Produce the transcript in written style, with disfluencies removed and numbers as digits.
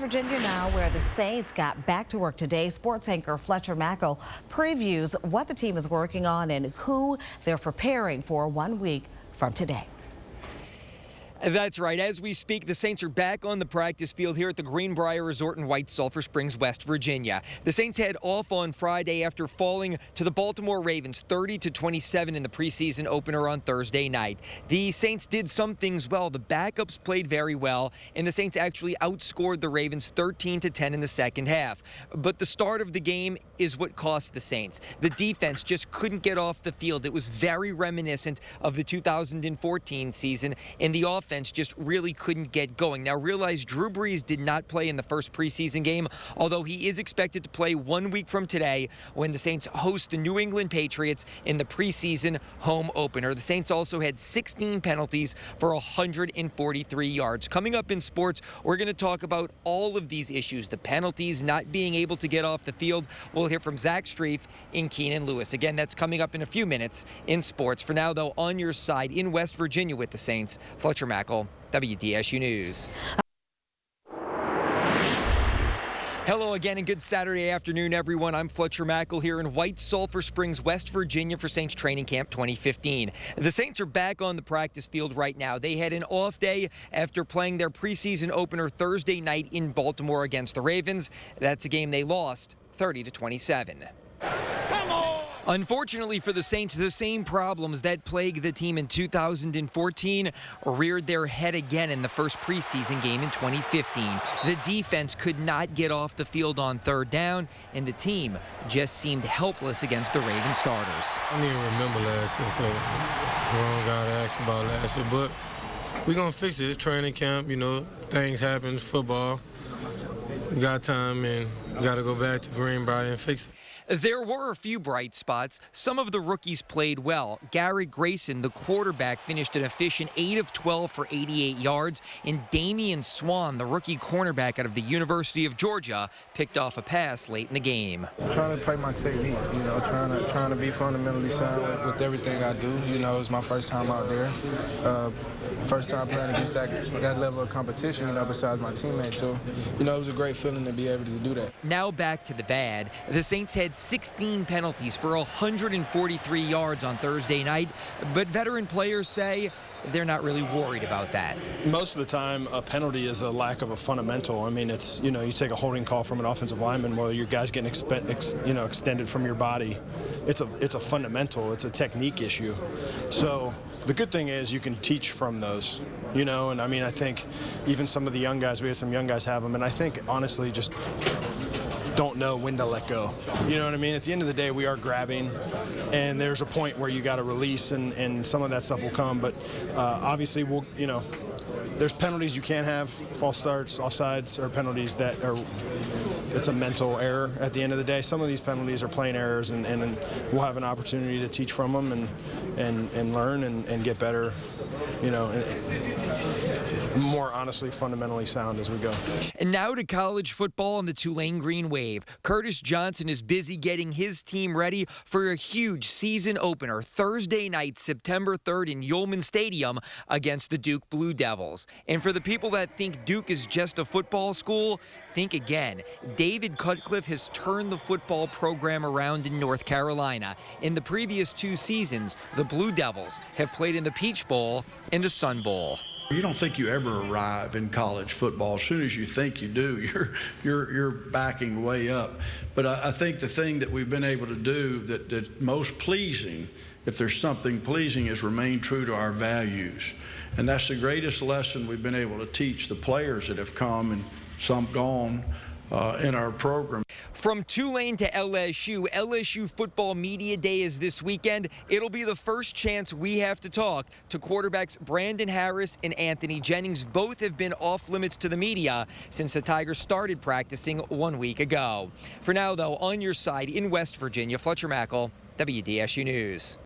West Virginia now, where the Saints got back to work today. Sports anchor Fletcher Mackel previews what the team is working on and who they're preparing for 1 week from today. That's right. As we speak, the Saints are back on the practice field here at the Greenbrier Resort in White Sulphur Springs, West Virginia. The Saints head off on Friday after falling to the Baltimore Ravens 30-27 in the preseason opener on Thursday night. The Saints did some things well. The backups played very well, and the Saints actually outscored the Ravens 13-10 in the second half. But the start of the game is what cost the Saints. The defense just couldn't get off the field. It was very reminiscent of the 2014 season, and the offense just really couldn't get going. Now realize Drew Brees did not play in the first preseason game, although he is expected to play 1 week from today when the Saints host the New England Patriots in the preseason home opener. The Saints also had 16 penalties for 143 yards. Coming up in sports, we're going to talk about all of these issues, the penalties, not being able to get off the field. We'll hear from Zach Streif and Keenan Lewis. Again, that's coming up in a few minutes in sports. For now, though, on your side in West Virginia with the Saints, Fletcher Mackel, WDSU News. Hello again and good Saturday afternoon, everyone. I'm Fletcher Mackel here in White Sulphur Springs, West Virginia for Saints Training Camp 2015. The Saints are back on the practice field right now. They had an off day after playing their preseason opener Thursday night in Baltimore against the Ravens. That's a game they lost 30-27. Unfortunately for the Saints, the same problems that plagued the team in 2014 reared their head again in the first preseason game in 2015. The defense could not get off the field on third down, and the team just seemed helpless against the Ravens starters. I don't even remember last year, so wrong guy to ask about last year, but we're going to fix it. It's training camp, you know, things happen, it's football. We got time, and we got to go back to Greenbrier and fix it. There were a few bright spots. Some of the rookies played well. Garrett Grayson, the quarterback, finished an efficient 8 of 12 for 88 yards, and Damian Swan, the rookie cornerback out of the University of Georgia, picked off a pass late in the game. I'm trying to play my technique, you know, trying to be fundamentally sound with everything I do. You know, it's my first time out there. First time playing against that level of competition, you know, besides my teammates. So, you know, it was a great feeling to be able to do that. Now back to the bad. The Saints had 16 penalties for 143 yards on Thursday night, but veteran players say they're not really worried about that. Most of the time, a penalty is a lack of a fundamental. I mean, it's, you know, you take a holding call from an offensive lineman, well, your guy's getting extended from your body. It's a fundamental. It's a technique issue. So the good thing is you can teach from those, you know, and I mean, I think even some of the young guys, we had some young guys have them, and I think, honestly, just don't know when to let go. You know what I mean? At the end of the day, we are grabbing, and there's a point where you got to release, and some of that stuff will come. But obviously, we'll, you know, there's penalties you can't have, false starts, offsides, or penalties that are, it's a mental error at the end of the day. Some of these penalties are plain errors, and we'll have an opportunity to teach from them and learn and get better, you know, more honestly fundamentally sound as we go. And now to college football and the Tulane Green Wave. Curtis Johnson is busy getting his team ready for a huge season opener Thursday night, September 3rd in Yulman Stadium against the Duke Blue Devils. And for the people that think Duke is just a football school, think again. David Cutcliffe has turned the football program around in North Carolina. In the previous 2 seasons, the Blue Devils have played in the Peach Bowl and the Sun Bowl. You don't think you ever arrive in college football. As soon as you think you do, you're backing way up. But I think the thing that we've been able to do that's most pleasing, if there's something pleasing, is remain true to our values. And that's the greatest lesson we've been able to teach the players that have come and some gone in our program. From Tulane to LSU Football Media Day is this weekend. It'll be the first chance we have to talk to quarterbacks Brandon Harris and Anthony Jennings. Both have been off limits to the media since the Tigers started practicing 1 week ago. For now, though, on your side in West Virginia, Fletcher Mackel, WDSU News.